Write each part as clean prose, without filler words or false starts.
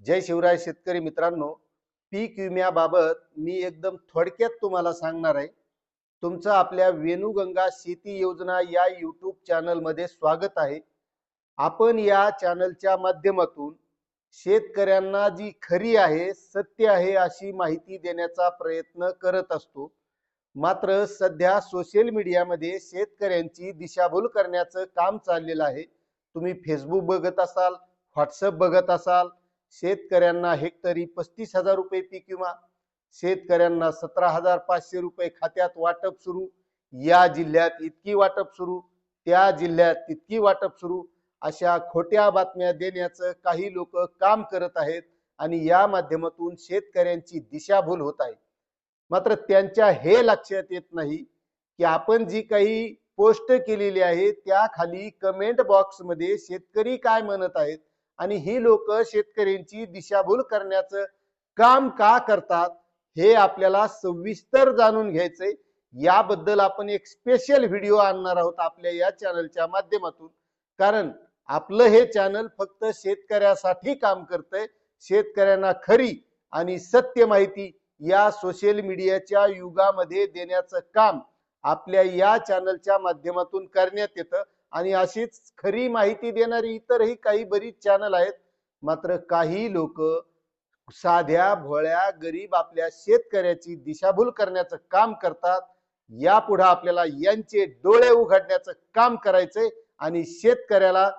जय शिवराय शेतकरी मित्रांनो, पीक विम्याबाबत मी एकदम थोडक्यात तुम्हाला सांगणार आहे। तुमचं आपल्या वेणुगंगा शेती योजना या यूट्यूब चॅनलमध्ये स्वागत आहे। आपण या चॅनलच्या माध्यमातून शेतकऱ्यांना जी खरी आहे, सत्य आहे अशी माहिती देण्याचा प्रयत्न करत असतो। मात्र सध्या सोशल मीडियामध्ये शेतकऱ्यांची दिशाभूल करण्याचं काम चाललेलं आहे। तुम्ही फेसबुक बघत असाल, व्हॉट्सअप बघत असाल, शेतकऱ्यांना हेक्टरी 35,000 रुपये पीक विमा, शेतकऱ्यांना 17,500 रुपये खात्यात वाटप सुरू, या जिल्ह्यात इतकी वाटप सुरू, त्या जिल्ह्यात तितकी वाटप सुरू, अशा खोट्या बातम्या देण्याचं काही लोक काम करत आहेत आणि या माध्यमातून शेतकऱ्यांची दिशाभूल होत आहे। मात्र त्यांच्या हे लक्षात येत नाही की आपण जी काही पोस्ट केलेली आहे त्या खाली कमेंट बॉक्स मध्ये शेतकरी काय म्हणत आहेत आणि ही लोक शेतकऱ्यांची दिशाभूल करण्याचं काम का करतात हे आपल्याला सविस्तर जाणून घ्यायचंय। याबद्दल आपण एक स्पेशल व्हिडिओ आणणार आहोत आपल्या या चॅनलच्या माध्यमातून, कारण आपलं हे चॅनल फक्त शेतकऱ्यासाठी काम करतंय। शेतकऱ्यांना खरी आणि सत्य माहिती या सोशल मीडियाच्या युगामध्ये देण्याचं काम आपल्या या चॅनलच्या माध्यमातून करण्यात येतं आणि अशीच खरी माहिती देणारी इतरही काही बरीच चॅनल आहेत। मात्र काही लोक साध्या भोळ्या गरीब आपल्या शेतकऱ्याची दिशाभूल करण्याचं काम करतात। यापुढे आपल्याला यांचे डोळे उघडण्याचं काम करायचंय आणि शेतकऱ्याला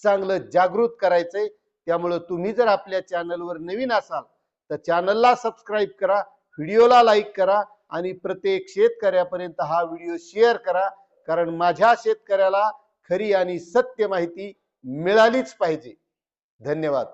चांगलं जागृत करायचंय। त्यामुळे तुम्ही जर आपल्या चॅनलवर नवीन असाल तर चॅनलला सबस्क्राइब करा, व्हिडिओला लाईक करा आणि प्रत्येक शेतकऱ्यापर्यंत हा व्हिडिओ शेअर करा, कारण माझ्या शेतकऱ्याला खरी आणि सत्य माहिती मिळालीच पाहिजे। धन्यवाद।